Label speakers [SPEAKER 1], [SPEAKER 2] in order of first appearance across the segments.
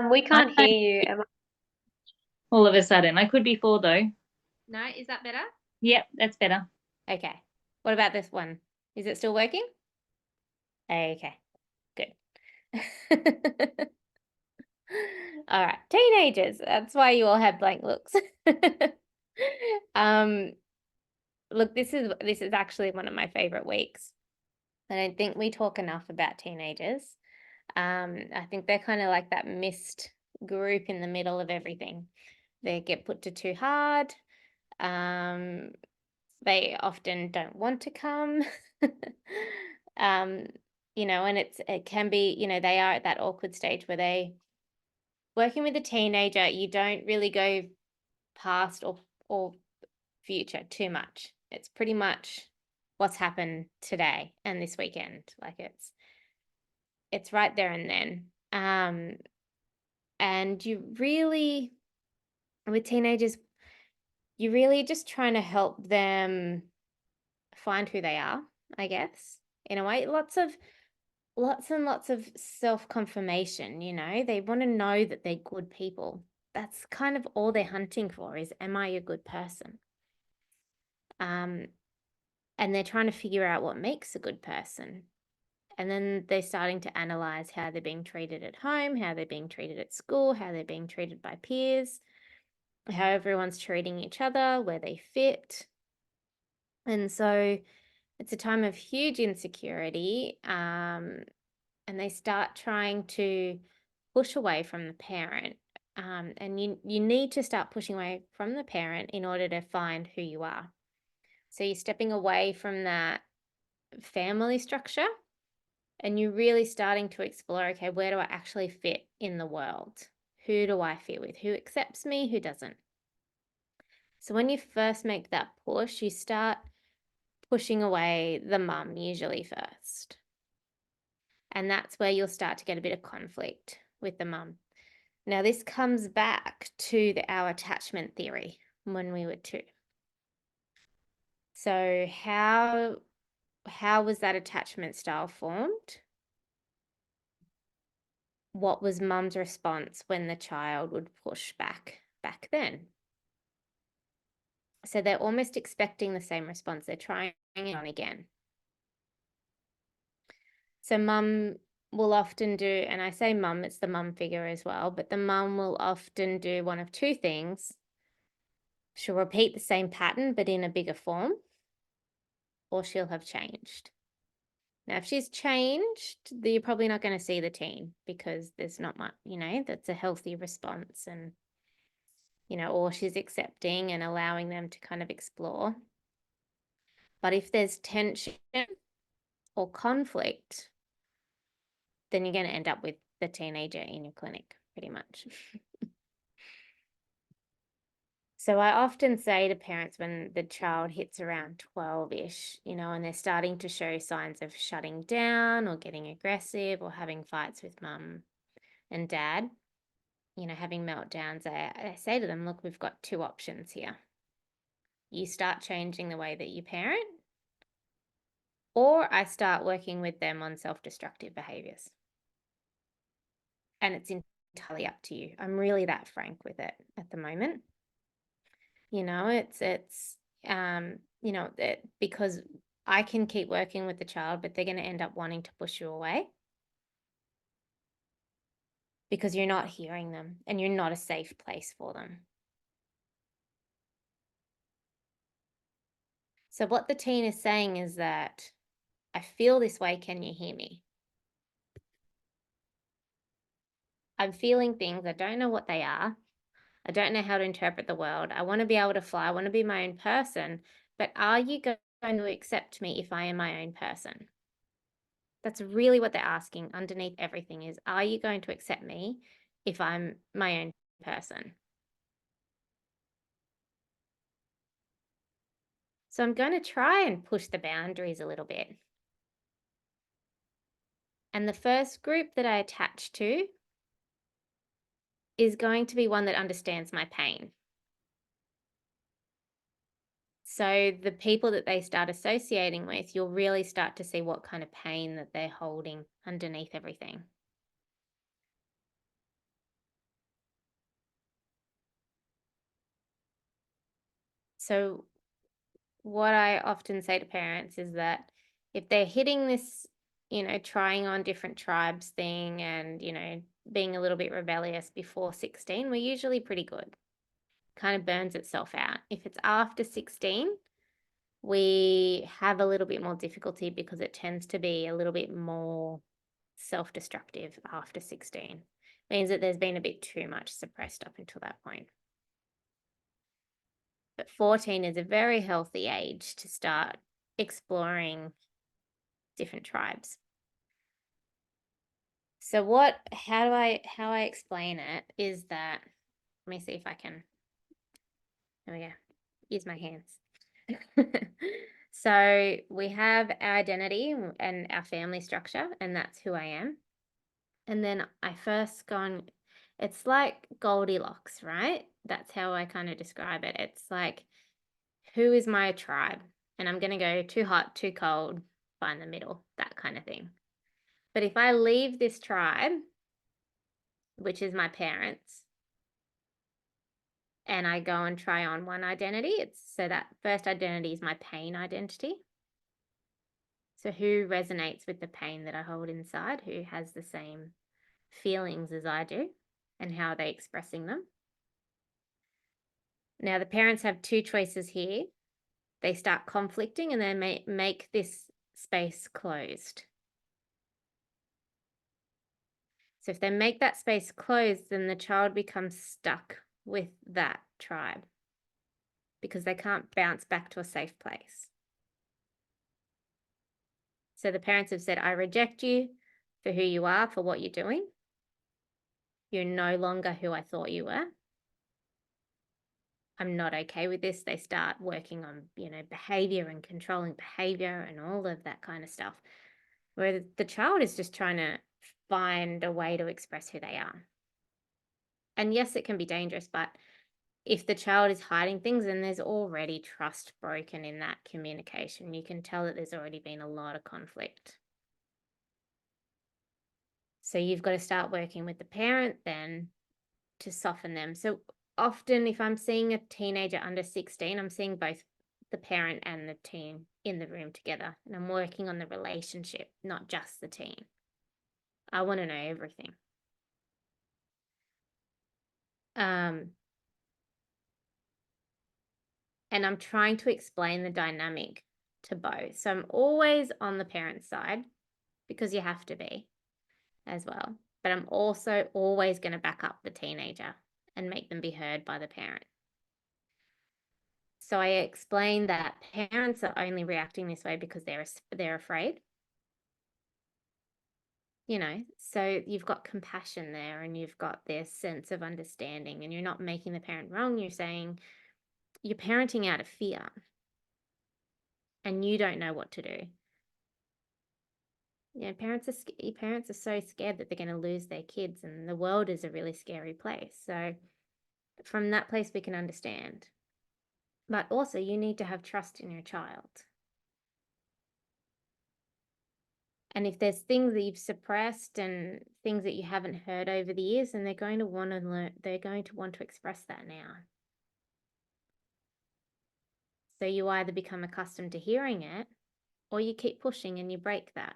[SPEAKER 1] We can't
[SPEAKER 2] Hi.
[SPEAKER 1] hear you.
[SPEAKER 2] All of a sudden. I could be four though.
[SPEAKER 3] No, is that better?
[SPEAKER 2] Yep, that's better.
[SPEAKER 3] Okay. What about this one? Is it still working? Okay, good. All right, teenagers. That's why you all have blank looks. Um, look, this is actually one of my favorite weeks. I don't think we talk enough about teenagers. I think they're kind of like that missed group in the middle of everything. They get put to too hard. They often don't want to come. um, and it can be, they are at that awkward stage where working with a teenager, you don't really go past or future too much. It's pretty much what's happened today and this weekend. Like it's right there and then. And with teenagers, you're really just trying to help them find who they are, I guess, in a way. Lots and lots of self-confirmation, they want to know that they're good people. That's kind of all they're hunting for is, am I a good person? And they're trying to figure out what makes a good person. And then they're starting to analyze how they're being treated at home, how they're being treated at school, how they're being treated by peers, how everyone's treating each other, where they fit. And so it's a time of huge insecurity, and they start trying to push away from the parent. And you need to start pushing away from the parent in order to find who you are. So you're stepping away from that family structure and you're really starting to explore, okay, where do I actually fit in the world? Who do I fit with? Who accepts me? Who doesn't? So when you first make that push, you start pushing away the mum usually first. And that's where you'll start to get a bit of conflict with the mum. Now, this comes back to our attachment theory when we were 2. So how was that attachment style formed? What was mum's response when the child would push back then? So they're almost expecting the same response. They're trying it on again. So mum will often do, and I say mum, it's the mum figure as well, but the mum will often do one of 2 things. She'll repeat the same pattern, but in a bigger form, or she'll have changed. Now, if she's changed, you're probably not going to see the teen because there's not much, that's a healthy response and, or she's accepting and allowing them to kind of explore. But if there's tension or conflict, then you're going to end up with the teenager in your clinic, pretty much. So I often say to parents when the child hits around 12-ish, and they're starting to show signs of shutting down or getting aggressive or having fights with mum and dad, having meltdowns, I say to them, look, we've got 2 options here. You start changing the way that you parent, or I start working with them on self-destructive behaviors. And it's entirely up to you. I'm really that frank with it at the moment. Because I can keep working with the child, but they're going to end up wanting to push you away because you're not hearing them and you're not a safe place for them. So what the teen is saying is that I feel this way. Can you hear me? I'm feeling things. I don't know what they are. I don't know how to interpret the world. I want to be able to fly. I want to be my own person. But are you going to accept me if I am my own person? That's really what they're asking underneath everything is, are you going to accept me if I'm my own person? So I'm going to try and push the boundaries a little bit. And the first group that I attach to is going to be one that understands my pain. So the people that they start associating with, you'll really start to see what kind of pain that they're holding underneath everything. So what I often say to parents is that if they're hitting this, trying on different tribes thing and, being a little bit rebellious before 16, we're usually pretty good. Kind of burns itself out. If it's after 16, we have a little bit more difficulty because it tends to be a little bit more self-destructive after 16. Means that there's been a bit too much suppressed up until that point. But 14 is a very healthy age to start exploring different tribes. So how I explain it is that, let me see if I can, there we go, use my hands. So we have our identity and our family structure, and that's who I am. And then I first go on, it's like Goldilocks, right? That's how I kind of describe it. It's like, who is my tribe? And I'm going to go too hot, too cold, find the middle, that kind of thing. But if I leave this tribe, which is my parents, and I go and try on one identity, so that first identity is my pain identity. So who resonates with the pain that I hold inside? Who has the same feelings as I do? And how are they expressing them? Now, the parents have two choices here. They start conflicting and they make this space closed. So if they make that space closed, then the child becomes stuck with that tribe because they can't bounce back to a safe place. So the parents have said, I reject you for who you are, for what you're doing. You're no longer who I thought you were. I'm not okay with this. They start working on, behavior and controlling behavior and all of that kind of stuff. Where the child is just trying to find a way to express who they are. And yes, it can be dangerous, but if the child is hiding things, then there's already trust broken in that communication. You can tell that there's already been a lot of conflict. So you've got to start working with the parent then to soften them. So often if I'm seeing a teenager under 16, I'm seeing both the parent and the teen in the room together. And I'm working on the relationship, not just the teen. I want to know everything. And I'm trying to explain the dynamic to both. So I'm always on the parent's side because you have to be as well. But I'm also always going to back up the teenager and make them be heard by the parent. So I explained that parents are only reacting this way because they're afraid. So you've got compassion there and you've got this sense of understanding and you're not making the parent wrong. You're saying you're parenting out of fear and you don't know what to do. Parents are so scared that they're going to lose their kids and the world is a really scary place. So from that place, we can understand. But also you need to have trust in your child. And if there's things that you've suppressed and things that you haven't heard over the years, then they're going to want to learn, they're going to want to express that now. So you either become accustomed to hearing it or you keep pushing and you break that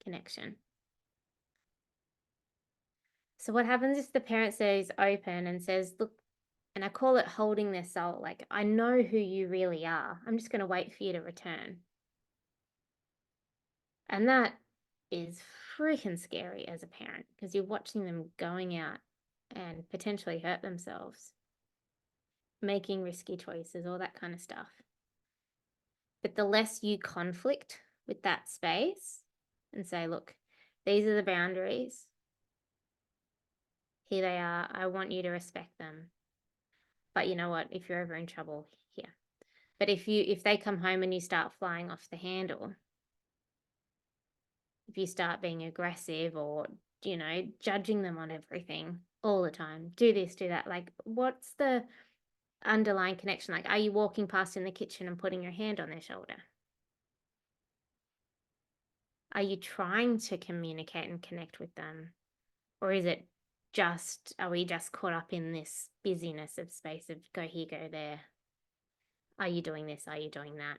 [SPEAKER 3] connection. So what happens if the parent says open and says, look, and I call it holding their soul, like, I know who you really are. I'm just going to wait for you to return. And that is freaking scary as a parent because you're watching them going out and potentially hurt themselves, making risky choices, all that kind of stuff. But the less you conflict with that space and say, look, these are the boundaries. Here they are. I want you to respect them. But you know what? If you're ever in trouble, here. But if they come home and you start flying off the handle, if you start being aggressive or, judging them on everything all the time, do this, do that, like, what's the underlying connection? Like, are you walking past in the kitchen and putting your hand on their shoulder? Are you trying to communicate and connect with them? Or is it are we just caught up in this busyness of space of go here, go there? Are you doing this? Are you doing that?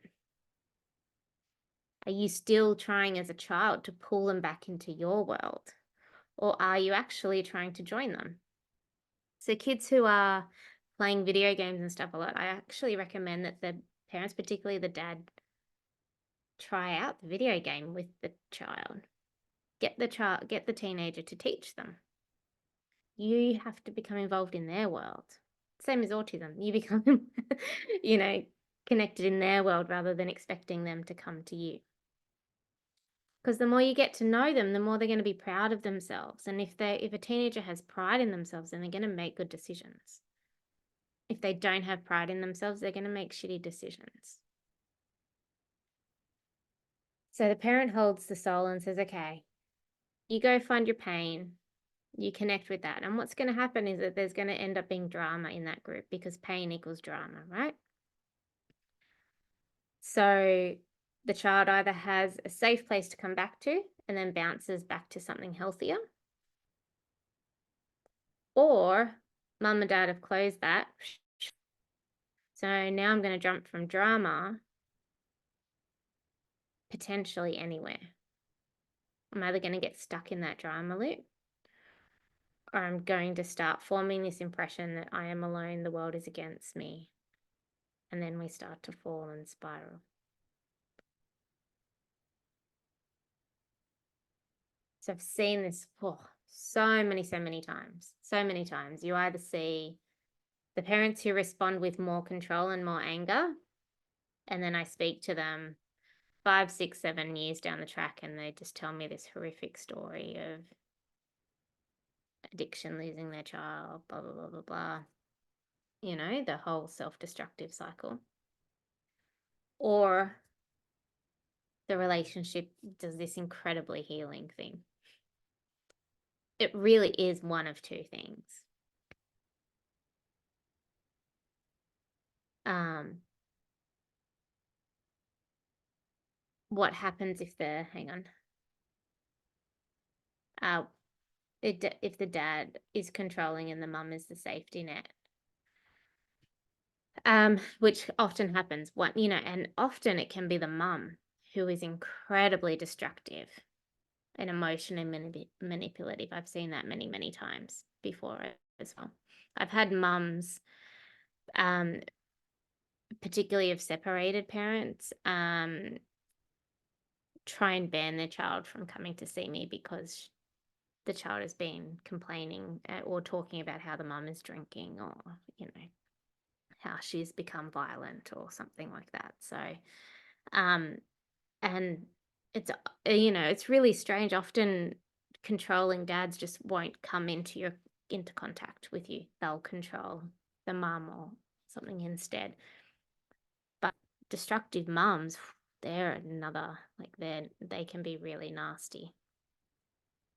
[SPEAKER 3] Are you still trying as a child to pull them back into your world? Or are you actually trying to join them? So kids who are playing video games and stuff a lot, I actually recommend that the parents, particularly the dad, try out the video game with the child. Get the teenager to teach them. You have to become involved in their world. Same as autism. You become, connected in their world rather than expecting them to come to you. Because the more you get to know them, the more they're going to be proud of themselves. And if a teenager has pride in themselves, then they're going to make good decisions. If they don't have pride in themselves, they're going to make shitty decisions. So the parent holds the soul and says, okay, you go find your pain, you connect with that. And what's going to happen is that there's going to end up being drama in that group because pain equals drama, right? So the child either has a safe place to come back to and then bounces back to something healthier, or mum and dad have closed that. So now I'm going to jump from drama potentially anywhere. I'm either going to get stuck in that drama loop, or I'm going to start forming this impression that I am alone, the world is against me. And then we start to fall and spiral. So I've seen this so many times. So many times. You either see the parents who respond with more control and more anger, and then I speak to them 5, 6, 7 years down the track, and they just tell me this horrific story of addiction, losing their child, blah, blah, blah, blah, blah. The whole self-destructive cycle. Or the relationship does this incredibly healing thing. It really is one of two things. What happens if if the dad is controlling and the mum is the safety net? Which often happens, and often it can be the mum who is incredibly destructive and emotionally manipulative. I've seen that many times before as well. I've had mums, particularly of separated parents, try and ban their child from coming to see me because the child has been complaining or talking about how the mum is drinking, or how she's become violent or something like that. So and it's really strange. Often controlling dads just won't come into contact with you. They'll control the mum or something instead. But destructive mums, they're another, they can be really nasty.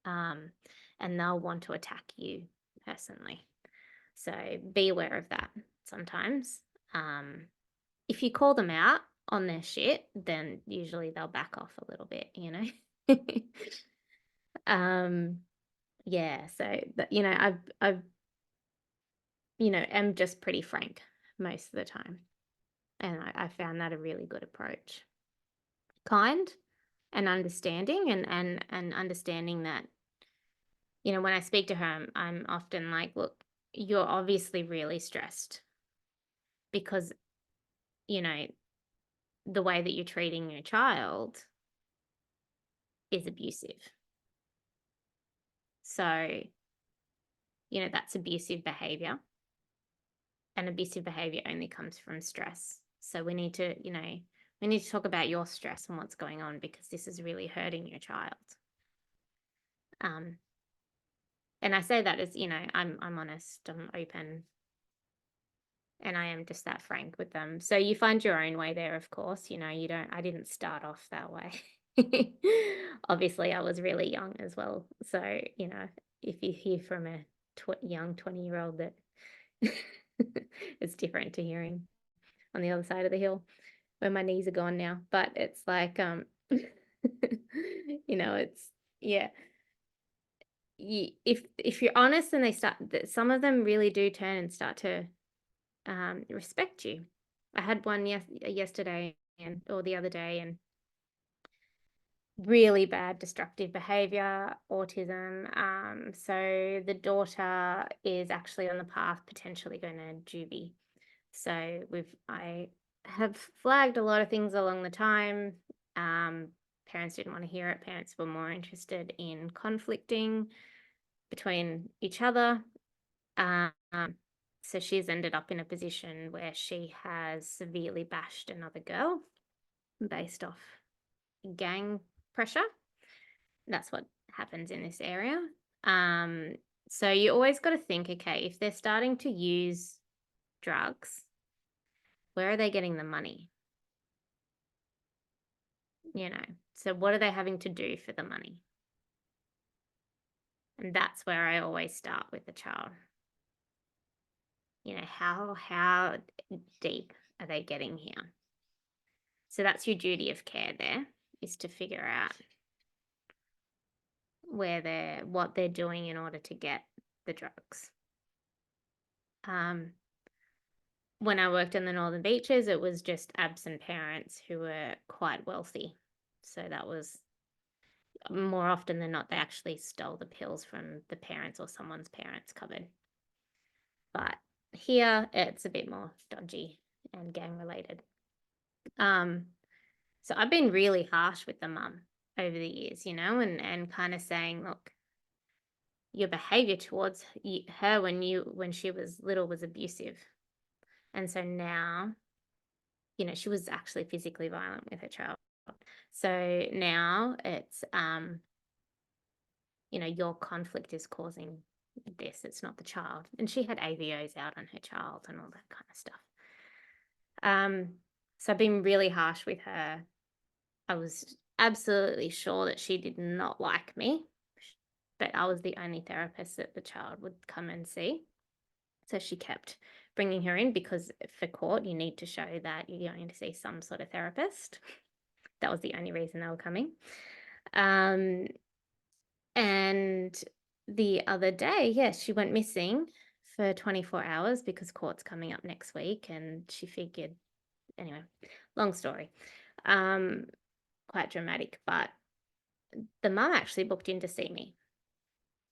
[SPEAKER 3] And they'll want to attack you personally. So be aware of that sometimes. If you call them out on their shit, then usually they'll back off a little bit, Yeah, so I've am just pretty frank most of the time. And I found that a really good approach. Kind and understanding, and understanding that, when I speak to her, I'm often like, look, you're obviously really stressed because, the way that you're treating your child is abusive. So, that's abusive behavior. And abusive behavior only comes from stress. So we need to talk about your stress and what's going on, because this is really hurting your child. And I say that as, I'm honest, I'm open, and I am just that frank with them. So you find your own way there, of course. I didn't start off that way. Obviously, I was really young as well. So, if you hear from a young 20-year-old, that it's different to hearing on the other side of the hill where my knees are gone now. But it's like, it's, yeah. If you're honest, and some of them really do turn and start to respect you I had one yesterday or the other day, and really bad destructive behavior, autism. So the daughter is actually on the path potentially going to juvie. So I have flagged a lot of things along the time. Parents didn't want to hear it. Parents were more interested in conflicting between each other. Um, so she's ended up in a position where she has severely bashed another girl based off gang pressure. That's what happens in this area. So you always got to think, okay, if they're starting to use drugs, where are they getting the money? So what are they having to do for the money? And that's where I always start with the child. How deep are they getting here? So that's your duty of care there, is to figure out what they're doing in order to get the drugs. When I worked in the Northern Beaches, it was just absent parents who were quite wealthy. So that was more often than not, they actually stole the pills from the parents or someone's parents' cupboard. But here it's a bit more dodgy and gang related. So I've been really harsh with the mum over the years, and kind of saying, look, your behavior towards her when she was little was abusive. And so now, she was actually physically violent with her child. So now it's, your conflict is causing this. It's not the child. And she had AVOs out on her child and all that kind of stuff. So I've been really harsh with her. I was absolutely sure that she did not like me, but I was the only therapist that the child would come and see. So she kept bringing her in because for court, you need to show that you're going to see some sort of therapist. That was the only reason they were coming. And the other day, yes, she went missing for 24 hours because court's coming up next week, and she figured, anyway, long story, quite dramatic, but the mum actually booked in to see me.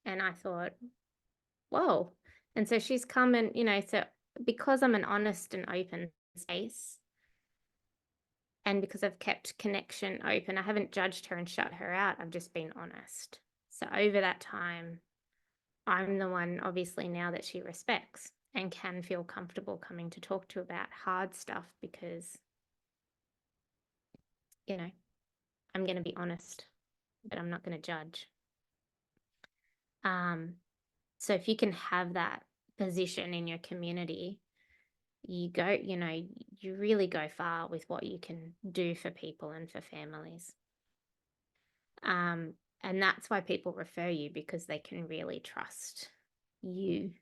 [SPEAKER 3] And I thought, whoa. And so she's come and, so because I'm an honest and open space, and because I've kept connection open, I haven't judged her and shut her out. I've just been honest. So over that time, I'm the one, obviously, now that she respects and can feel comfortable coming to talk to about hard stuff because, I'm going to be honest, but I'm not going to judge. So if you can have that position in your community, you really go far with what you can do for people and for families. And that's why people refer you, because they can really trust you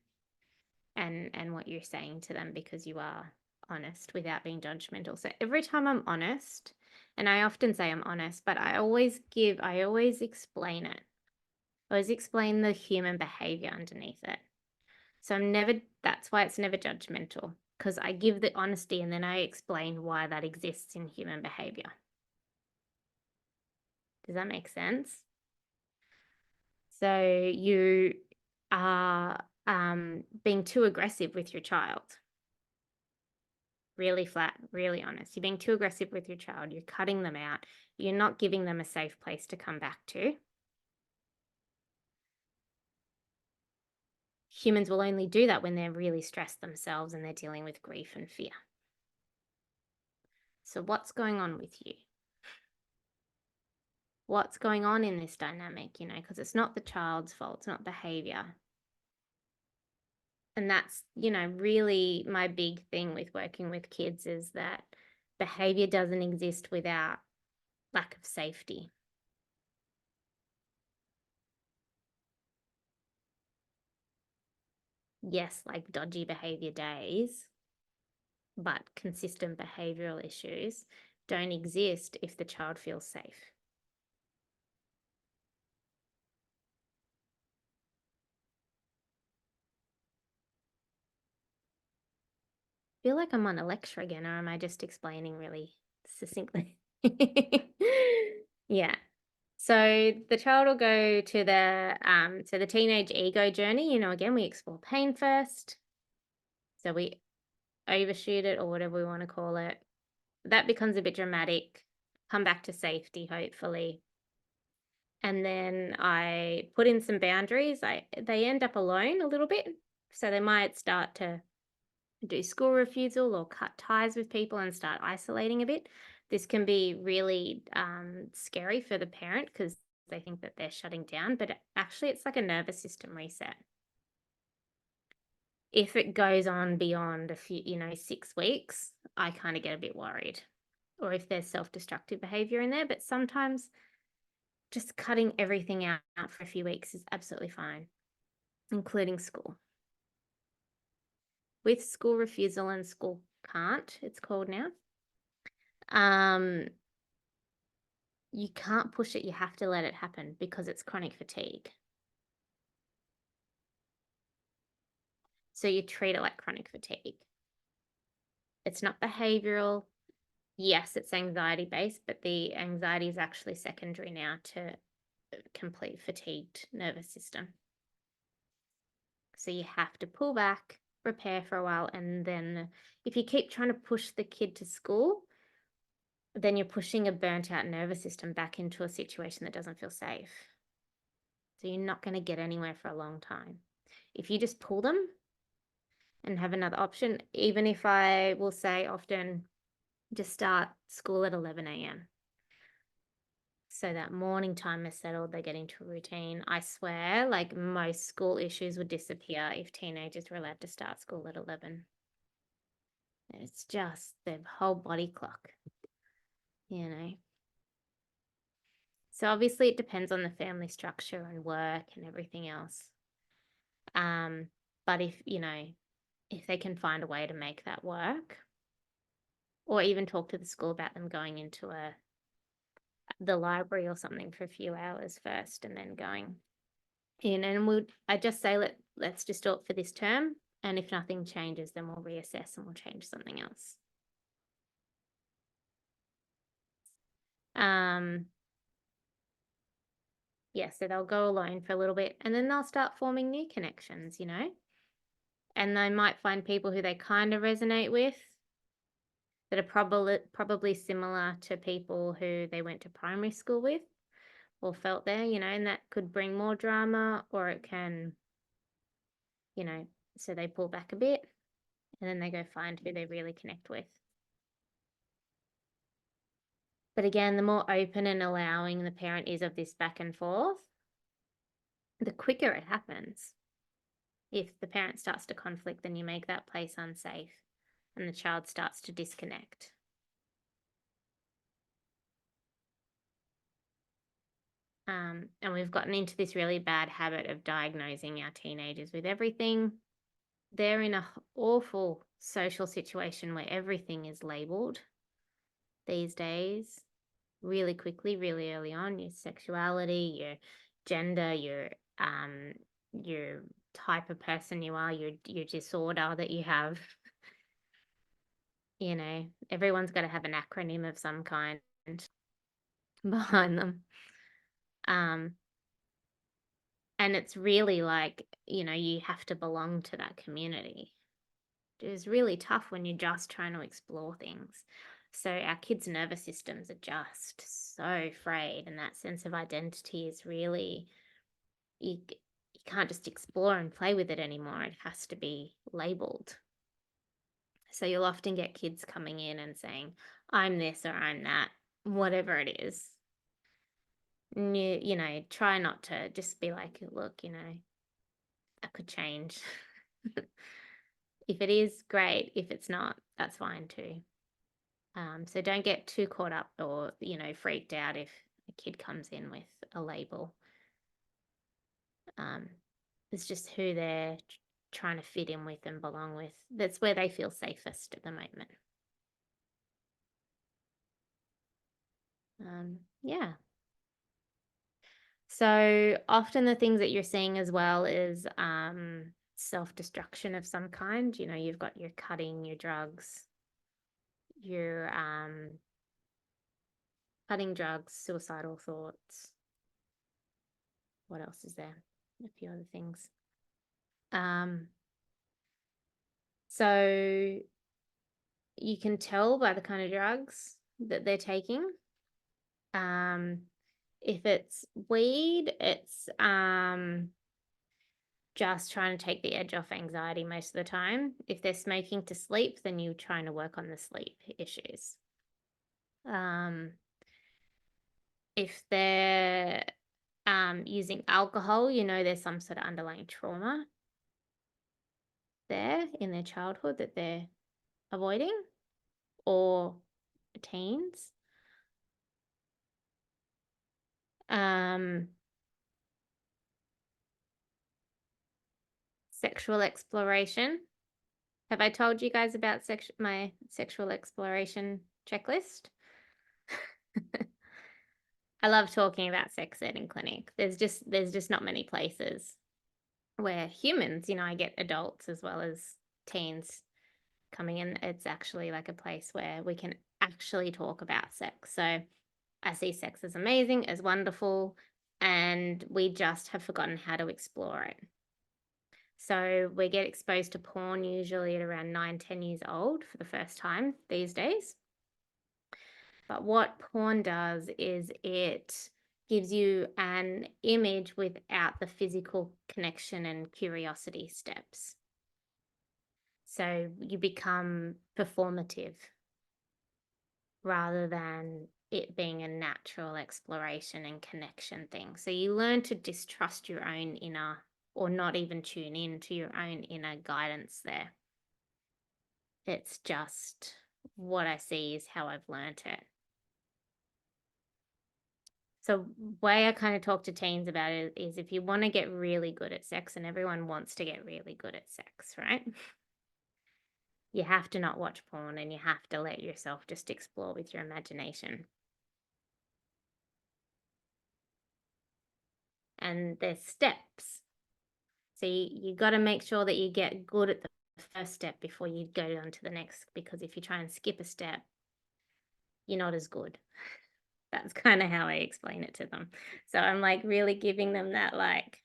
[SPEAKER 3] and what you're saying to them, because you are honest without being judgmental. So every time I'm honest, and I often say I'm honest, but I always explain it. I always explain the human behavior underneath it. So that's why it's never judgmental, because I give the honesty and then I explain why that exists in human behavior. Does that make sense? So you are being too aggressive with your child. Really flat, really honest. You're being too aggressive with your child. You're cutting them out. You're not giving them a safe place to come back to. Humans will only do that when they're really stressed themselves and they're dealing with grief and fear. So what's going on with you? What's going on in this dynamic, because it's not the child's fault, it's not behavior. And that's, really my big thing with working with kids is that behavior doesn't exist without lack of safety. Yes, like dodgy behavior days, but consistent behavioral issues don't exist if the child feels safe. feel like I'm on a lecture again, or am I just explaining really succinctly? Yeah. So the child will go to the teenage ego journey. Again, we explore pain first. So we overshoot it, or whatever we want to call it. That becomes a bit dramatic. Come back to safety, hopefully. And then I put in some boundaries. They end up alone a little bit. So they might start to do school refusal or cut ties with people and start isolating a bit. This can be really scary for the parent because they think that they're shutting down, but actually it's like a nervous system reset. If it goes on beyond a few, 6 weeks, I kind of get a bit worried. Or if there's self-destructive behavior in there, but sometimes just cutting everything out for a few weeks is absolutely fine, including school. With school refusal and school can't, it's called now. You can't push it, you have to let it happen because it's chronic fatigue. So you treat it like chronic fatigue. It's not behavioral. Yes, it's anxiety based, but the anxiety is actually secondary now to complete fatigued nervous system. So you have to pull back, repair for a while, and then if you keep trying to push the kid to school, then you're pushing a burnt out nervous system back into a situation that doesn't feel safe. So you're not going to get anywhere for a long time. If you just pull them and have another option, even if I will say often just start school at 11 a.m. So that morning time is settled, they get into a routine. I swear, like most school issues would disappear if teenagers were allowed to start school at 11. It's just the whole body clock, you know. So obviously it depends on the family structure and work and everything else. But if they can find a way to make that work, or even talk to the school about them going into the library or something for a few hours first and then going in, and I just say let's just do it for this term, and if nothing changes then we'll reassess and we'll change something else. Yeah, so they'll go alone for a little bit and then they'll start forming new connections, and they might find people who they kind of resonate with that are probably similar to people who they went to primary school with or felt there, and that could bring more drama, or it can, so they pull back a bit and then they go find who they really connect with. But again, the more open and allowing the parent is of this back and forth, the quicker it happens. If the parent starts to conflict, then you make that place unsafe and the child starts to disconnect. And we've gotten into this really bad habit of diagnosing our teenagers with everything. They're in an awful social situation where everything is labeled these days really quickly, really early on. Your sexuality, your gender, your type of person you are, your disorder that you have. Everyone's got to have an acronym of some kind behind them. And it's really like, you have to belong to that community. It's really tough when you're just trying to explore things. So our kids' nervous systems are just so frayed, and that sense of identity is really, you can't just explore and play with it anymore. It has to be labeled. So you'll often get kids coming in and saying, I'm this or I'm that, whatever it is. And try not to just be like, look, that could change. If it is, great. If it's not, that's fine too. So don't get too caught up or, freaked out if a kid comes in with a label. It's just who they're trying to fit in with and belong with. That's where they feel safest at the moment. Yeah. So often the things that you're seeing as well is self-destruction of some kind. You know, you've got your cutting, your drugs, your cutting drugs, suicidal thoughts. What else is there? A few other things. So you can tell by the kind of drugs that they're taking. If it's weed, it's just trying to take the edge off anxiety most of the time. If they're smoking to sleep, then you're trying to work on the sleep issues. If they're using alcohol, you know there's some sort of underlying trauma there in their childhood that they're avoiding, or teens. Sexual exploration. Have I told you guys about my sexual exploration checklist? I love talking about sex ed in clinic. There's just not many places where humans, you know, I get adults as well as teens coming in. It's actually like a place where we can actually talk about sex. So I see sex as amazing, as wonderful, and we just have forgotten how to explore it. So we get exposed to porn usually at around 9, 10 years old for the first time these days. But what porn does is it gives you an image without the physical connection and curiosity steps. So you become performative rather than it being a natural exploration and connection thing. So you learn to distrust your own inner, or not even tune in to your own inner guidance there. It's just what I see is how I've learned it. So way I kind of talk to teens about it is if you want to get really good at sex, and everyone wants to get really good at sex, right? You have to not watch porn, and you have to let yourself just explore with your imagination. And there's steps. So you got to make sure that you get good at the first step before you go on to the next, because if you try and skip a step, you're not as good. That's kind of how I explain it to them. So I'm like really giving them that, like,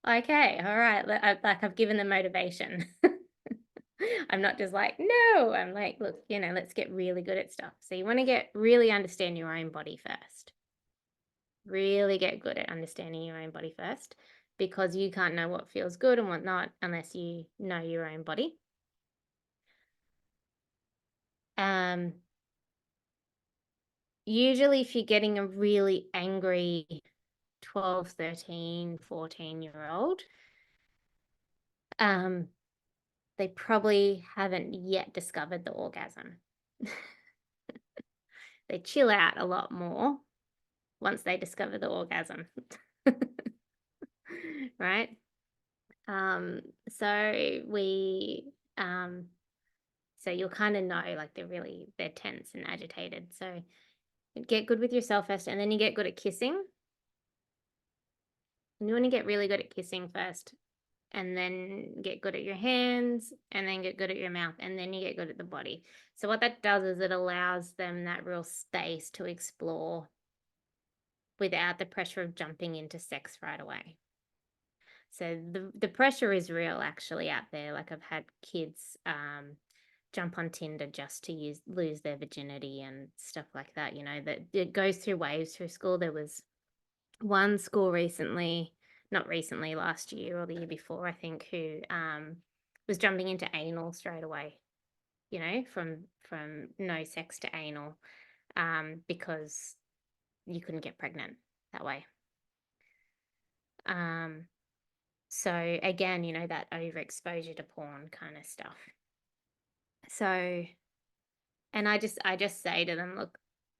[SPEAKER 3] okay, all right, like I've given them motivation. I'm not just like, no, I'm like, look, you know, let's get really good at stuff. So you want to really understand your own body first. Really get good at understanding your own body first, because you can't know what feels good and what not unless you know your own body. Usually if you're getting a really angry 12, 13, 14-year-old, they probably haven't yet discovered the orgasm. They chill out a lot more once they discover the orgasm. Right? So so you'll kind of know, like they're tense and agitated. So get good with yourself first, and then you get good at kissing. And you want to get really good at kissing first, and then get good at your hands, and then get good at your mouth, and then you get good at the body. So what that does is it allows them that real space to explore without the pressure of jumping into sex right away. So the pressure is real actually out there. Like I've had kids jump on Tinder just to lose their virginity and stuff like that. You know, that it goes through waves through school. There was one school not recently, last year or the year before, I think, who was jumping into anal straight away. You know, from no sex to anal, because you couldn't get pregnant that way. So again, you know, that overexposure to porn kind of stuff. So, and I just say to them, look,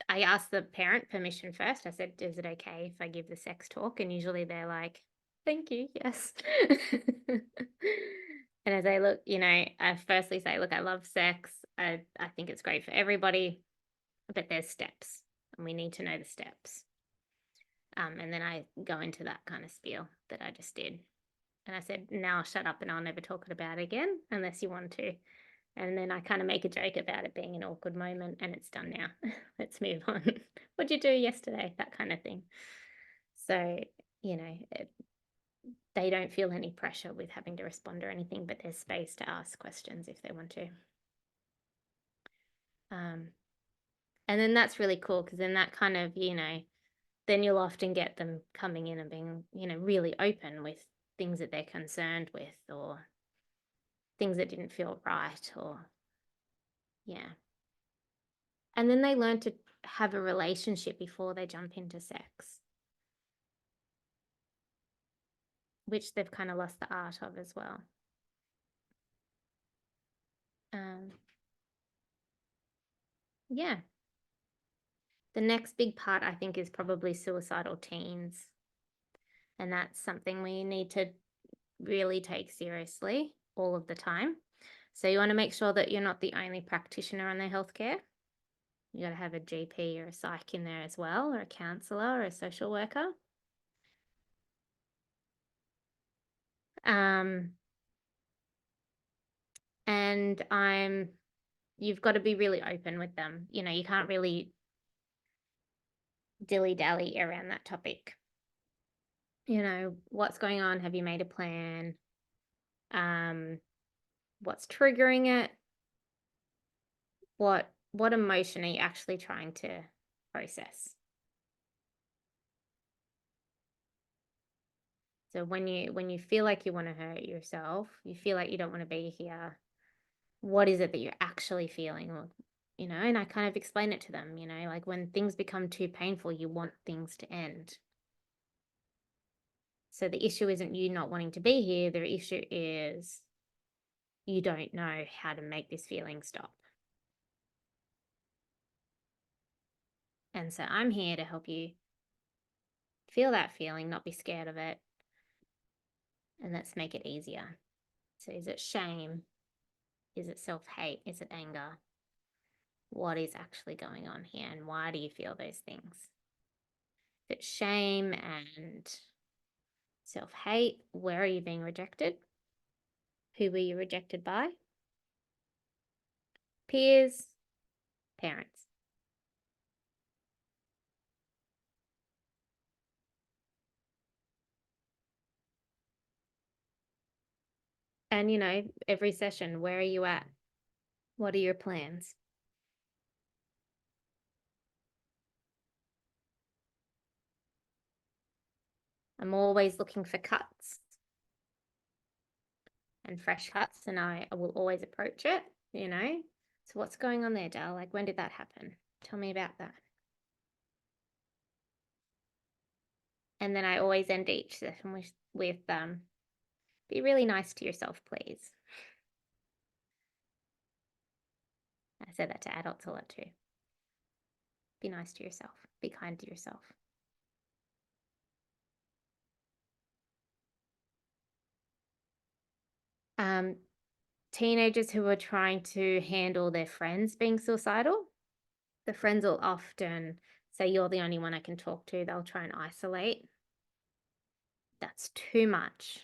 [SPEAKER 3] I ask the parent permission first. I said, is it okay if I give the sex talk? And usually they're like, thank you, yes. And I say, look, you know, I firstly say, look, I love sex. I think it's great for everybody, but there's steps, and we need to know the steps. And then I go into that kind of spiel that I just did. And I said, now shut up and I'll never talk about it again unless you want to. And then I kind of make a joke about it being an awkward moment, and it's done now. Let's move on. What'd you do yesterday? That kind of thing. So, they don't feel any pressure with having to respond or anything, but there's space to ask questions if they want to. And then that's really cool, because then that kind of, then you'll often get them coming in and being, really open with things that they're concerned with, or things that didn't feel right, or yeah. And then they learn to have a relationship before they jump into sex, which they've kind of lost the art of as well. Yeah. The next big part, I think, is probably suicidal teens. And that's something we need to really take seriously all of the time. So you want to make sure that you're not the only practitioner on their healthcare. You got to have a GP or a psych in there as well, or a counsellor or a social worker. And you've got to be really open with them. You can't really dilly-dally around that topic. What's going on? Have you made a plan? What's triggering it? What emotion are you actually trying to process? So when you feel like you want to hurt yourself, you feel like you don't want to be here, what is it that you're actually feeling? Or, and I kind of explain it to them, like when things become too painful, you want things to end. So the issue isn't you not wanting to be here. The issue is you don't know how to make this feeling stop. And so I'm here to help you feel that feeling, not be scared of it. And let's make it easier. So is it shame? Is it self-hate? Is it anger? What is actually going on here, and why do you feel those things? If it's shame and self-hate, where are you being rejected? Who were you rejected by? Peers, parents. And, every session, where are you at? What are your plans? I'm always looking for cuts and fresh cuts, and I will always approach it, So what's going on there, Dal? Like, when did that happen? Tell me about that. And then I always end each session with be really nice to yourself, please. I say that to adults a lot too. Be nice to yourself. Be kind to yourself. Teenagers who are trying to handle their friends being suicidal, the friends will often say, you're the only one I can talk to. They'll try and isolate. That's too much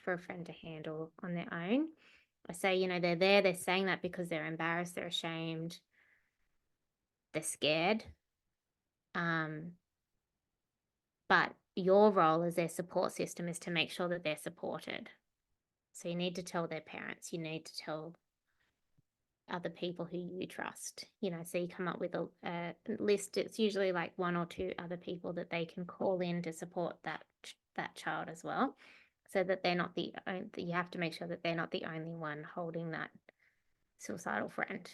[SPEAKER 3] for a friend to handle on their own. I say, they're saying that because they're embarrassed, they're ashamed, they're scared. But your role as their support system is to make sure that they're supported. So you need to tell their parents, you need to tell other people who you trust, so you come up with a list. It's usually like 1 or 2 other people that they can call in to support that child as well, so that they're not you have to make sure that they're not the only one holding that suicidal friend.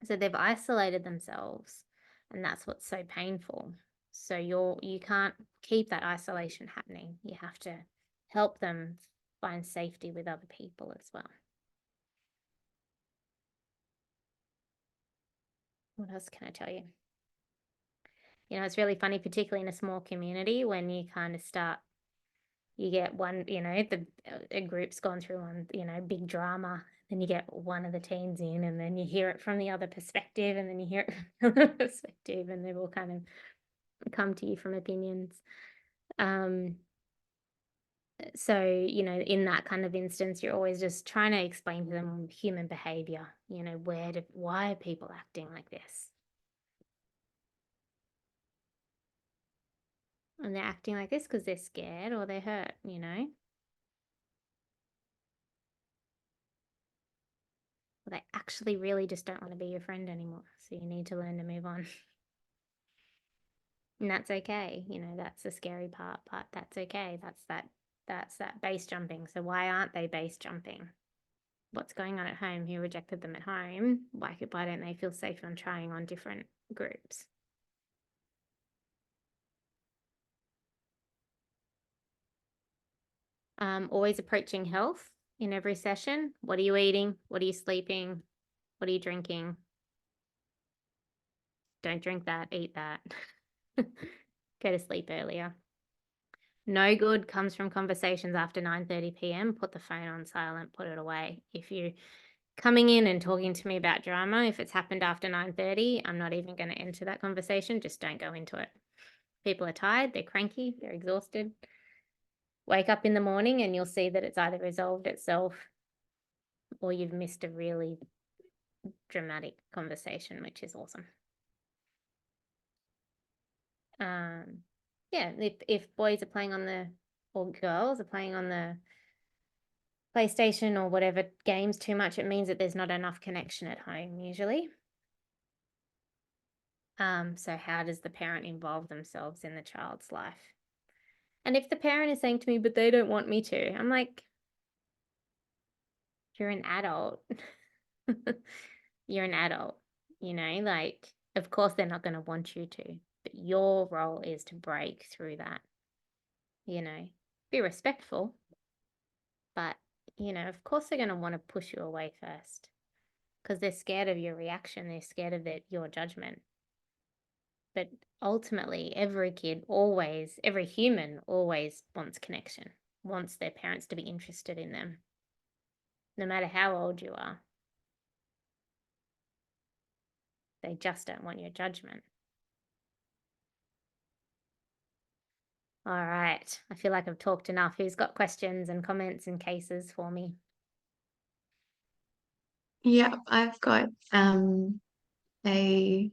[SPEAKER 3] So they've isolated themselves, and that's what's so painful. So you can't keep that isolation happening. You have to help them find safety with other people as well. What else can I tell you? It's really funny, particularly in a small community, when you kind of start, you get one, a group's gone through one, big drama. Then you get one of the teens in, and then you hear it from the other perspective, and then you hear it from the other perspective, and they've all kind of come to you from opinions. So, in that kind of instance, you're always just trying to explain to them human behavior, why are people acting like this? And they're acting like this because they're scared or they're hurt, Or they actually really just don't want to be your friend anymore. So you need to learn to move on. And that's okay. That's the scary part, but that's okay. That's that base jumping. So why aren't they base jumping? What's going on at home? Who rejected them at home? Why don't they feel safe on trying on different groups? Always approaching health in every session. What are you eating? What are you sleeping? What are you drinking? Don't drink that, eat that. Go to sleep earlier. No good comes from conversations after 9:30 p.m. Put the phone on silent, put it away. If you're coming in and talking to me about drama, if it's happened after 9:30, I'm not even going to enter that conversation. Just don't go into it. People are tired, they're cranky, they're exhausted. Wake up in the morning and you'll see that it's either resolved itself or you've missed a really dramatic conversation, which is awesome. Yeah, if boys are playing or girls are playing on the PlayStation or whatever games too much, it means that there's not enough connection at home usually. So how does the parent involve themselves in the child's life? And if the parent is saying to me, but they don't want me to, I'm like, you're an adult. You're an adult, like, of course they're not going to want you to, but your role is to break through that, be respectful, but, of course they're going to want to push you away first because they're scared of your reaction. They're scared of your judgment. But ultimately, every human always wants connection, wants their parents to be interested in them, no matter how old you are. They just don't want your judgment. All right. I feel like I've talked enough. Who's got questions and comments and cases for me?
[SPEAKER 1] Yeah, I've got a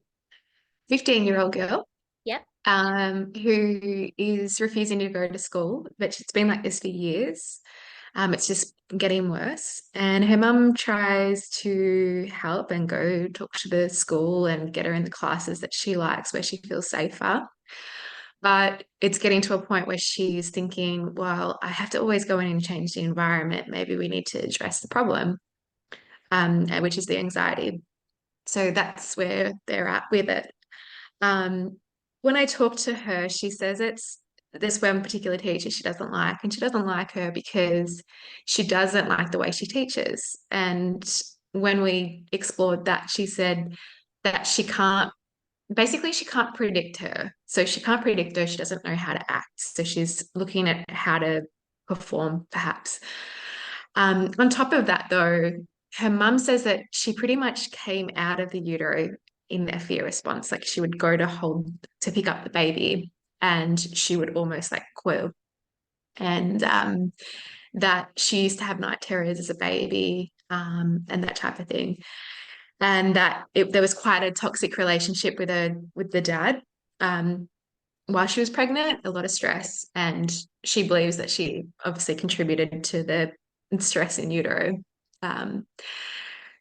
[SPEAKER 1] 15-year-old girl
[SPEAKER 3] Yep.
[SPEAKER 1] who is refusing to go to school, but it's been like this for years. It's just getting worse. And her mum tries to help and go talk to the school and get her in the classes that she likes, where she feels safer. But it's getting to a point where she's thinking, well, I have to always go in and change the environment. Maybe we need to address the problem, which is the anxiety. So that's where they're at with it. Um, when I talk to her, she says it's this one particular teacher she doesn't like, and she doesn't like her because she doesn't like the way she teaches. And when we explored that, she said that she can't predict her. So she can't predict her. She doesn't know how to act. So she's looking at how to perform, perhaps. On top of that, though, her mum says that she pretty much came out of the utero in a fear response. Like she would go to pick up the baby and she would almost like coil. And that she used to have night terrors as a baby, and that type of thing. And that there was quite a toxic relationship with the dad. While she was pregnant, a lot of stress, and she believes that she obviously contributed to the stress in utero. Um,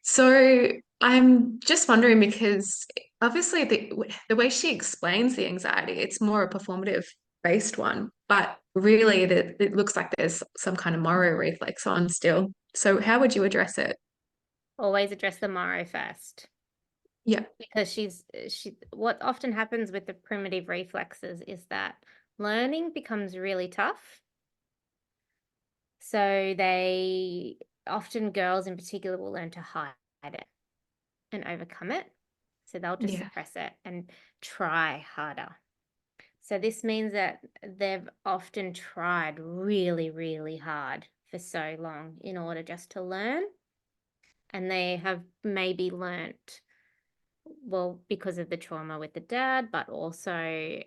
[SPEAKER 1] so I'm just wondering because obviously the way she explains the anxiety, it's more a performative based one, but really it looks like there's some kind of Moro reflex on still. So how would you address it?
[SPEAKER 3] Always address the Moro first.
[SPEAKER 1] Yeah.
[SPEAKER 3] Because what often happens with the primitive reflexes is that learning becomes really tough. So girls in particular will learn to hide it and overcome it. So they'll just
[SPEAKER 1] Yeah.
[SPEAKER 3] suppress it and try harder. So this means that they've often tried really, really hard for so long in order just to learn. And they have maybe learnt, well, because of the trauma with the dad, but also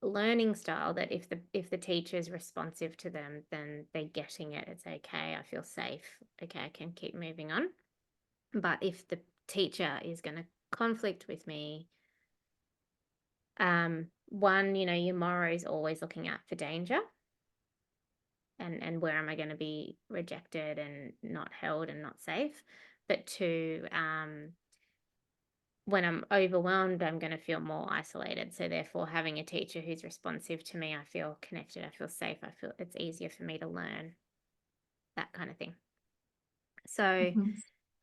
[SPEAKER 3] learning style that if the teacher is responsive to them, then they're getting it. It's okay. I feel safe. Okay, I can keep moving on. But if the teacher is going to conflict with me, one, your morrow is always looking out for danger. And where am I going to be rejected and not held and not safe? But two, when I'm overwhelmed, I'm going to feel more isolated. So therefore, having a teacher who's responsive to me, I feel connected, I feel safe, I feel it's easier for me to learn, that kind of thing. So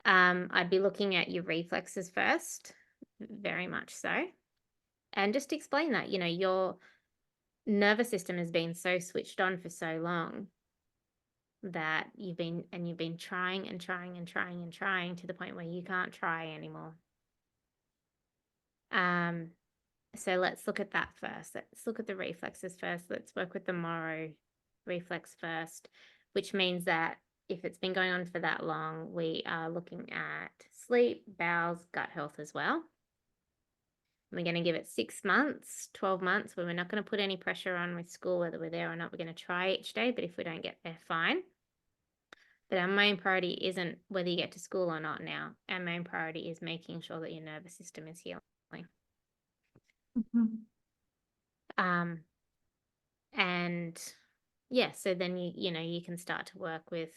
[SPEAKER 3] I'd be looking at your reflexes first, very much so. And just explain that, your nervous system has been so switched on for so long that you've been trying and trying and trying and trying to the point where you can't try anymore. So let's look at that first. Let's look at the reflexes first. Let's work with the morrow reflex first, which means that if it's been going on for that long, we are looking at sleep, bowels, gut health as well. We're going to give it 6 months, 12 months, where we're not going to put any pressure on with school, whether we're there or not. We're going to try each day, but if we don't get there, fine. But our main priority isn't whether you get to school or not now. Our main priority is making sure that your nervous system is healing. And yeah, so then you can start to work with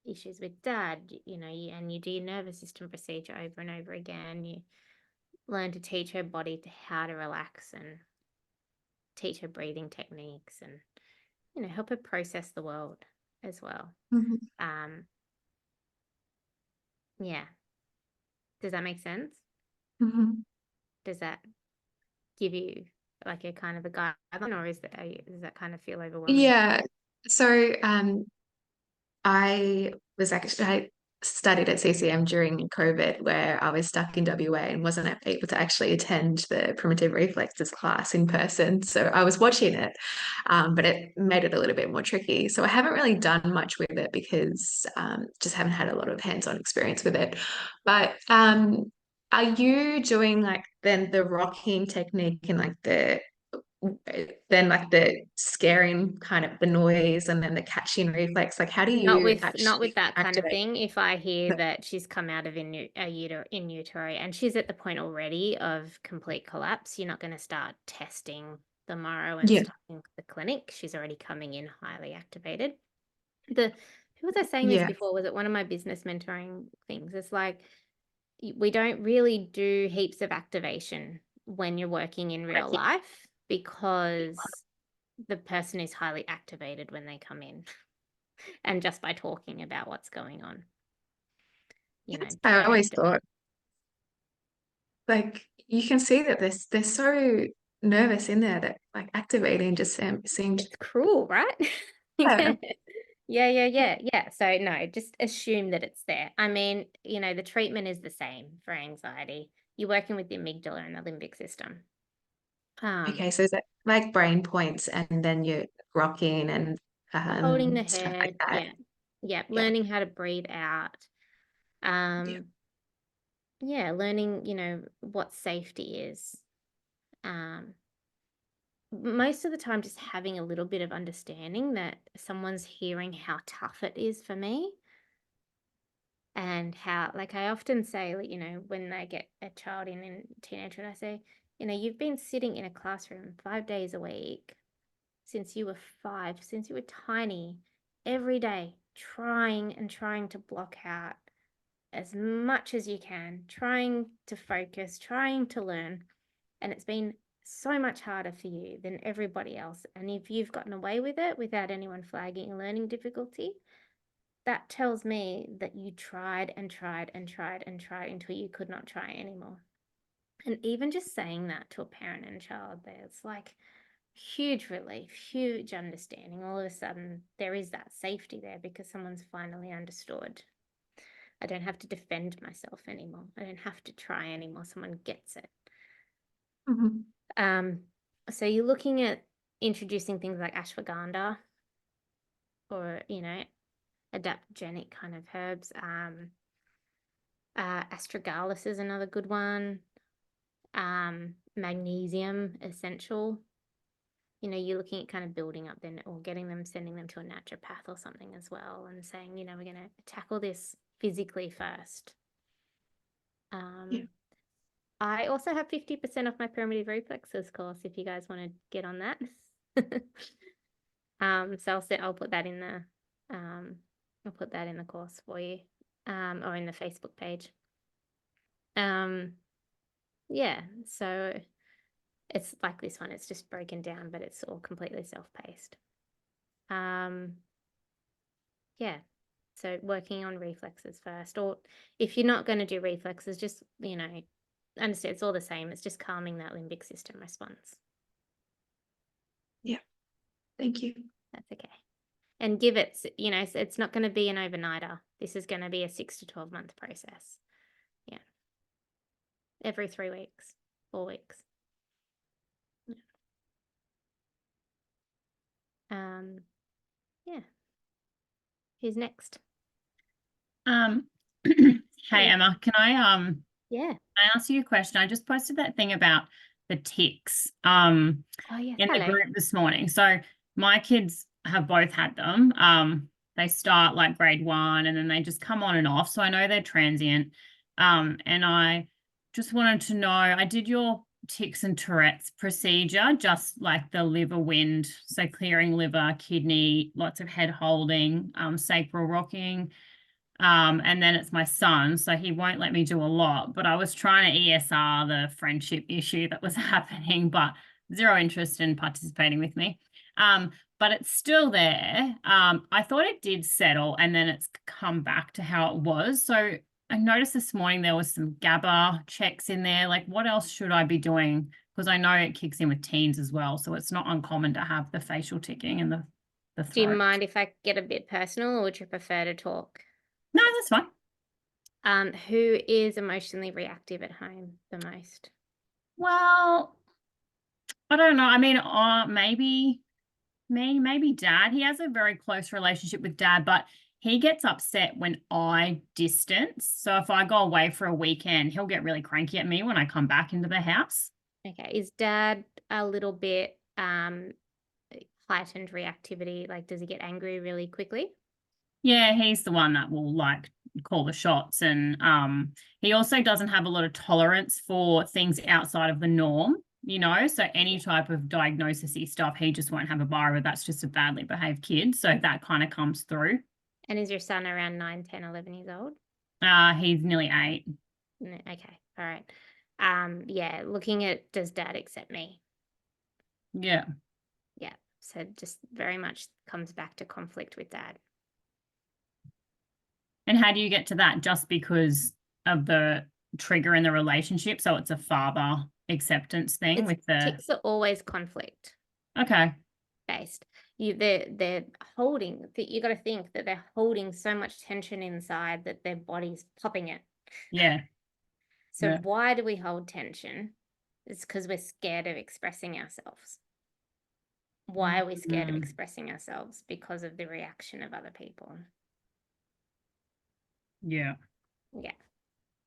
[SPEAKER 3] issues with dad, and you do your nervous system procedure over and over again. You learn to teach her body how to relax and teach her breathing techniques and help her process the world as well. Yeah. Does that make sense? Does that give you like a kind of a guideline, or does that kind of feel overwhelming?
[SPEAKER 1] Yeah. So I studied at CCM during COVID, where I was stuck in WA and wasn't able to actually attend the primitive reflexes class in person. So I was watching it, but it made it a little bit more tricky. So I haven't really done much with it because just haven't had a lot of hands-on experience with it. But are you doing like then the rocking technique and like the scaring kind of the noise and then the catching reflex? Like how do
[SPEAKER 3] Not
[SPEAKER 1] you
[SPEAKER 3] with
[SPEAKER 1] actually
[SPEAKER 3] that kind of
[SPEAKER 1] activate?
[SPEAKER 3] thing. If I hear that she's come out of in utero and she's at the point already of complete collapse, you're not going to start testing the morrow and
[SPEAKER 1] Yeah.
[SPEAKER 3] starting the clinic. She's already coming in highly activated. Who was I saying this
[SPEAKER 1] Yeah.
[SPEAKER 3] before? Was it one of my business mentoring things? It's like we don't really do heaps of activation when you're working in real life because the person is highly activated when they come in. And just by talking about what's going on,
[SPEAKER 1] I always
[SPEAKER 3] don't.
[SPEAKER 1] thought like you can see that they're so nervous in there that like activating just seemed
[SPEAKER 3] It's cruel, right?
[SPEAKER 1] yeah.
[SPEAKER 3] Yeah. So no, just assume that it's there. I mean, the treatment is the same for anxiety. You're working with the amygdala and the limbic system.
[SPEAKER 1] Okay, so is it like brain points and then you're rocking and
[SPEAKER 3] Holding the
[SPEAKER 1] stuff like
[SPEAKER 3] head,
[SPEAKER 1] that?
[SPEAKER 3] yeah,
[SPEAKER 1] Yeah.
[SPEAKER 3] learning how to breathe out.
[SPEAKER 1] Yeah.
[SPEAKER 3] Yeah, learning, what safety is. Most of the time just having a little bit of understanding that someone's hearing how tough it is for me and how, like, I often say, like, when I get a child in teenager and I say, you've been sitting in a classroom 5 days a week since you were 5, since you were tiny, every day, trying and trying to block out as much as you can, trying to focus, trying to learn. And it's been so much harder for you than everybody else. And if you've gotten away with it without anyone flagging a learning difficulty, that tells me that you tried and tried and tried and tried until you could not try anymore. And even just saying that to a parent and child, there's like huge relief, huge understanding. All of a sudden, there is that safety there because someone's finally understood. I don't have to defend myself anymore. I don't have to try anymore. Someone gets it. So you're looking at introducing things like ashwagandha or, adaptogenic kind of herbs. Astragalus is another good one. Magnesium essential you're looking at kind of building up then or sending them to a naturopath or something as well and saying, we're going to tackle this physically first.
[SPEAKER 1] Yeah.
[SPEAKER 3] I also have 50% off my primitive reflexes course if you guys want to get on that. So I'll put that in the course for you, or in the Facebook page. Yeah, so it's like this one, it's just broken down, but it's all completely self-paced. Yeah, so working on reflexes first, or if you're not going to do reflexes, just, understand it's all the same. It's just calming that limbic system response.
[SPEAKER 1] Yeah. Thank you.
[SPEAKER 3] That's okay. And give it, it's not going to be an overnighter. This is going to be a 6 to 12 month process. Yeah. Every 3 weeks, 4 weeks. Yeah. Who's next?
[SPEAKER 4] Hey Emma, can I
[SPEAKER 3] Yeah.
[SPEAKER 4] ask you a question? I just posted that thing about the ticks
[SPEAKER 3] Oh, yes.
[SPEAKER 4] in the
[SPEAKER 3] Hello.
[SPEAKER 4] group this morning. So my kids have both had them. They start like grade 1 and then they just come on and off. So I know they're transient. And I just wanted to know, I did your ticks and Tourette's procedure, just like the liver wind, so clearing liver, kidney, lots of head holding, sacral rocking. And then it's my son, so he won't let me do a lot. But I was trying to ESR the friendship issue that was happening, but zero interest in participating with me. But it's still there. I thought it did settle and then it's come back to how it was. So I noticed this morning there was some GABA checks in there. Like, what else should I be doing? Because I know it kicks in with teens as well. So it's not uncommon to have the facial ticking and the throat.
[SPEAKER 3] Do you mind if I get a bit personal, or would you prefer to talk?
[SPEAKER 4] No, that's fine.
[SPEAKER 3] Who is emotionally reactive at home the most?
[SPEAKER 4] Well, I don't know. I mean, maybe me, maybe dad. He has a very close relationship with dad, but he gets upset when I distance. So if I go away for a weekend, he'll get really cranky at me when I come back into the house.
[SPEAKER 3] Okay. Is dad a little bit heightened reactivity? Like, does he get angry really quickly?
[SPEAKER 4] Yeah, he's the one that will like call the shots, and he also doesn't have a lot of tolerance for things outside of the norm, so any type of diagnosis-y stuff, he just won't have a bar with. That's just a badly behaved kid, so that kind of comes through.
[SPEAKER 3] And is your son around 9, 10, 11 years old?
[SPEAKER 4] He's nearly 8.
[SPEAKER 3] Okay, all right. Yeah, looking at, does dad accept me?
[SPEAKER 4] Yeah.
[SPEAKER 3] Yeah, so just very much comes back to conflict with dad.
[SPEAKER 4] And how do you get to that? Just because of the trigger in the relationship? So it's a father acceptance thing with the...
[SPEAKER 3] Ticks are always conflict.
[SPEAKER 4] Okay.
[SPEAKER 3] Based. They're holding, you got to think that they're holding so much tension inside that their body's popping it.
[SPEAKER 4] Yeah.
[SPEAKER 3] So
[SPEAKER 4] yeah.
[SPEAKER 3] Why do we hold tension? It's because we're scared of expressing ourselves. Why are we scared of expressing ourselves? Because of the reaction of other people.
[SPEAKER 4] Yeah.
[SPEAKER 3] Yeah.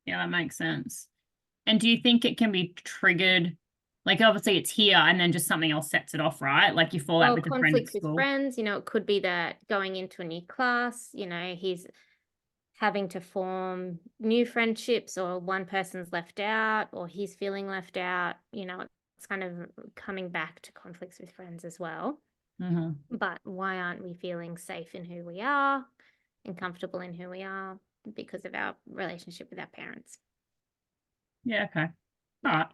[SPEAKER 4] Yeah, that makes sense. And do you think it can be triggered? Like, obviously it's here and then just something else sets it off, right? Like you fall out with a friend at
[SPEAKER 3] conflict with
[SPEAKER 4] school.
[SPEAKER 3] friends, it could be that going into a new class, he's having to form new friendships, or one person's left out, or he's feeling left out. It's kind of coming back to conflicts with friends as well.
[SPEAKER 4] Mm-hmm.
[SPEAKER 3] But why aren't we feeling safe in who we are and comfortable in who we are? Because of our relationship with our parents.
[SPEAKER 4] Yeah, okay. All right.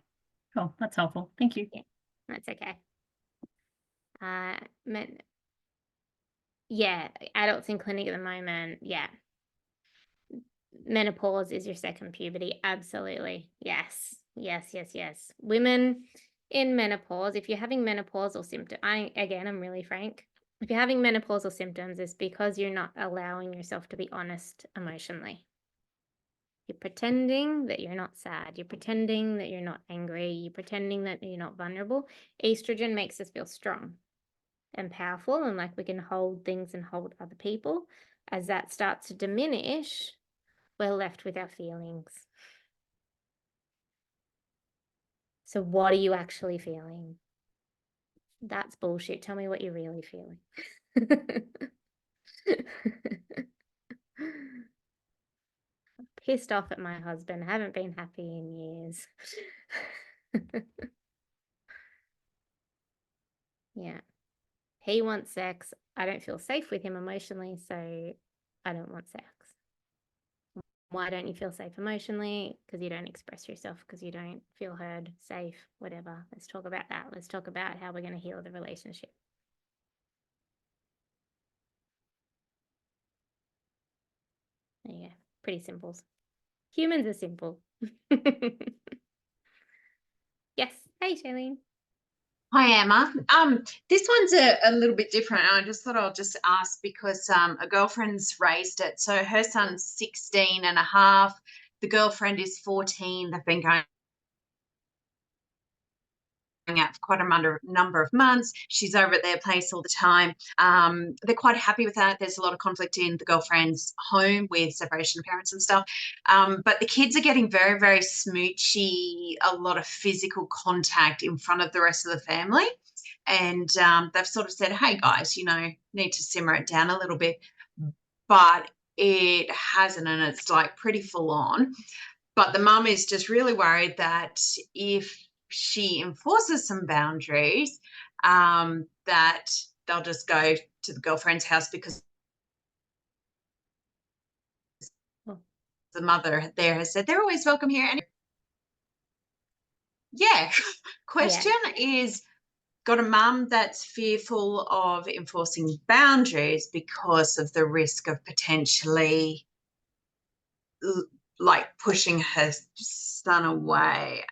[SPEAKER 4] Cool. That's helpful. Thank you.
[SPEAKER 3] Yeah, that's okay. Yeah, adults in clinic at the moment, yeah. Menopause is your second puberty. Absolutely. Yes. Women in menopause, if you're having menopausal symptoms, I'm really frank. If you're having menopausal symptoms, it's because you're not allowing yourself to be honest emotionally. You're pretending that you're not sad. You're pretending that you're not angry. You're pretending that you're not vulnerable. Estrogen makes us feel strong and powerful, and like we can hold things and hold other people. As that starts to diminish, we're left with our feelings. So what are you actually feeling? That's bullshit. Tell me what you're really feeling. Pissed off at my husband. Haven't been happy in years. Yeah. He wants sex. I don't feel safe with him emotionally, so I don't want sex. Why don't you feel safe emotionally? Because you don't express yourself, because you don't feel heard, safe, whatever. Let's talk about that. Let's talk about how we're going to heal the relationship. There you go. Pretty simple. Humans are simple. Yes. Hey, Shailene.
[SPEAKER 5] Hi, Emma. This one's a little bit different. I just thought I'll just ask because a girlfriend's raised it. So her son's 16 and a half. The girlfriend is 14. They've been going out for quite a number of months. She's over at their place all the time. They're quite happy with that. There's a lot of conflict in the girlfriend's home with separation of parents and stuff. But the kids are getting very, very smoochy, a lot of physical contact in front of the rest of the family. And they've sort of said, hey, guys, need to simmer it down a little bit. But it hasn't, and it's like pretty full on. But the mum is just really worried that if she enforces some boundaries, that they'll just go to the girlfriend's house because the mother there has said they're always welcome here. And yeah, question is, got a mum that's fearful of enforcing boundaries because of the risk of potentially like pushing her son away.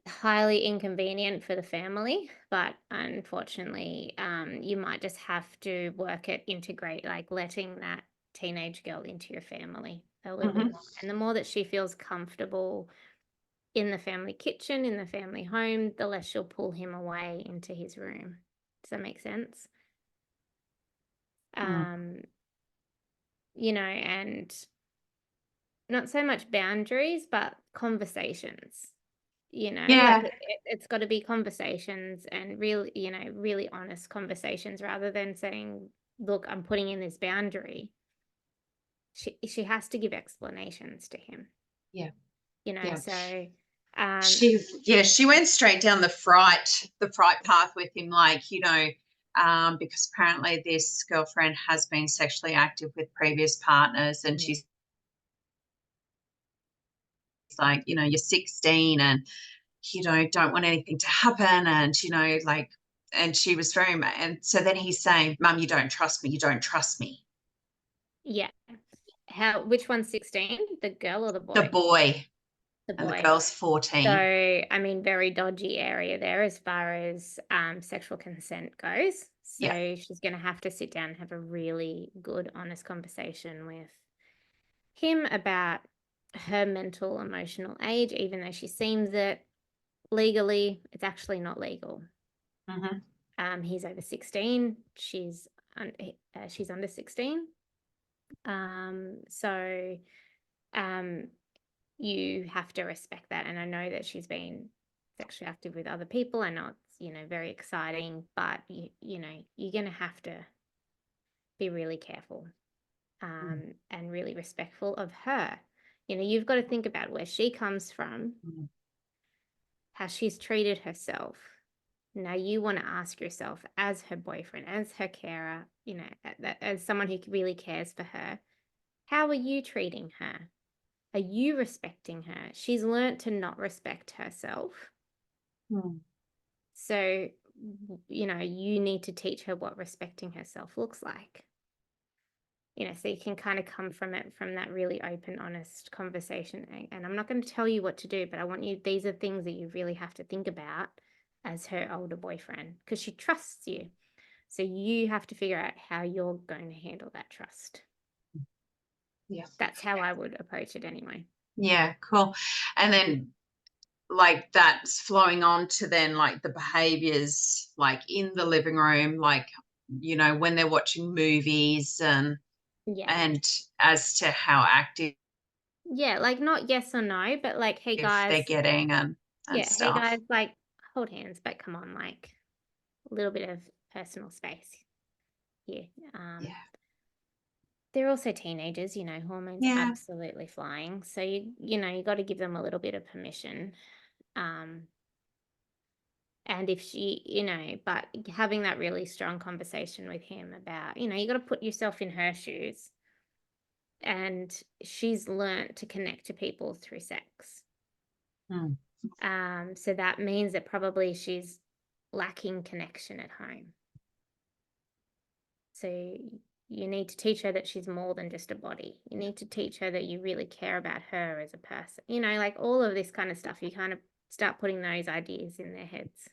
[SPEAKER 3] Highly inconvenient for the family, but unfortunately, you might just have to work it, integrate, like letting that teenage girl into your family a little bit more. And the more that she feels comfortable in the family kitchen, in the family home, the less she'll pull him away into his room. Does that make sense? And not so much boundaries, but conversations. Like it's got to be conversations, and really honest conversations, rather than saying, look, I'm putting in this boundary. She has to give explanations to him. So
[SPEAKER 5] she went straight down the fright path with him, because apparently this girlfriend has been sexually active with previous partners, and she's like, you're 16 and don't want anything to happen, and and she was very much, and so then he's saying, Mum, you don't trust me,
[SPEAKER 3] which one's 16, the girl or the boy?
[SPEAKER 5] The boy. And the girl's 14.
[SPEAKER 3] So very dodgy area there as far as sexual consent goes. So she's going to have to sit down and have a really good, honest conversation with him about her mental, emotional age, even though she seems it legally, it's actually not legal. He's over 16. She's under 16. So you have to respect that. And I know that she's been sexually active with other people. I know it's, very exciting, but you're going to have to be really careful and really respectful of her. You've got to think about where she comes from, how she's treated herself. Now you want to ask yourself, as her boyfriend, as her carer, as someone who really cares for her, how are you treating her? Are you respecting her? She's learnt to not respect herself. So, you need to teach her what respecting herself looks like. So you can kind of come from it, from that really open, honest conversation. And I'm not going to tell you what to do, but these are things that you really have to think about as her older boyfriend, because she trusts you. So you have to figure out how you're going to handle that trust.
[SPEAKER 5] Yeah.
[SPEAKER 3] That's how I would approach it anyway.
[SPEAKER 5] Yeah, cool. And then that's flowing on to then the behaviors in the living room, when they're watching movies and as to how active
[SPEAKER 3] Yeah, like not yes or no, but like, hey
[SPEAKER 5] If they're
[SPEAKER 3] guys,
[SPEAKER 5] getting and
[SPEAKER 3] yeah, hey
[SPEAKER 5] stuff.
[SPEAKER 3] guys, like hold hands, but come on, like a little bit of personal space here.
[SPEAKER 5] Yeah.
[SPEAKER 3] They're also teenagers, you know, hormones
[SPEAKER 5] Yeah.
[SPEAKER 3] absolutely flying. So you know, you got to give them a little bit of permission. And if she, you know, but having that really strong conversation with him about, you know, you got to put yourself in her shoes. And she's learnt to connect to people through sex. So that means that probably she's lacking connection at home. So you need to teach her that she's more than just a body. You need to teach her that you really care about her as a person. You know, like all of this kind of stuff. You kind of start putting those ideas in their heads.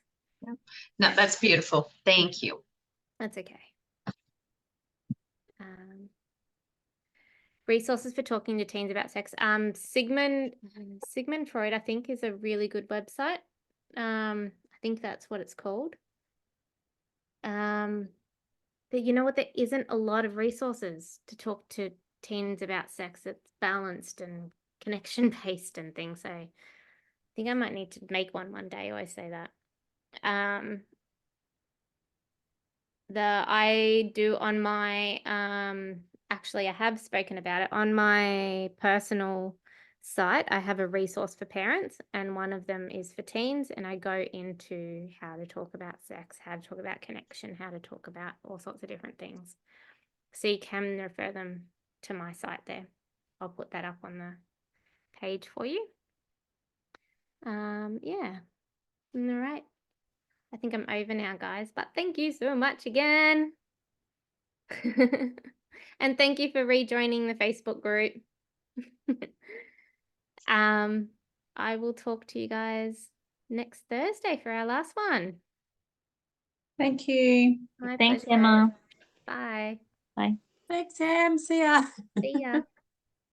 [SPEAKER 5] Yeah. No, that's beautiful. Thank you.
[SPEAKER 3] That's okay. Resources for talking to teens about sex. Sigmund Freud, I think, is a really good website. I think that's what it's called. But you know what? There isn't a lot of resources to talk to teens about sex that's balanced and connection based and things. So I think I might need to make one day. I always say that. I do on my actually I have spoken about it on my personal site. I have a resource for parents, and one of them is for teens, and I go into how to talk about sex, how to talk about connection, how to talk about all sorts of different things. So you can refer them to my site there. I'll put that up on the page for you. Yeah. All right. I think I'm over now, guys, but thank you so much again. And thank you for rejoining the Facebook group. I will talk to you guys next Thursday for our last one.
[SPEAKER 2] Thank you.
[SPEAKER 3] My
[SPEAKER 2] Thanks,
[SPEAKER 3] pleasure.
[SPEAKER 2] Emma.
[SPEAKER 3] Bye.
[SPEAKER 2] Bye.
[SPEAKER 6] Thanks, Em. See ya.
[SPEAKER 3] See ya.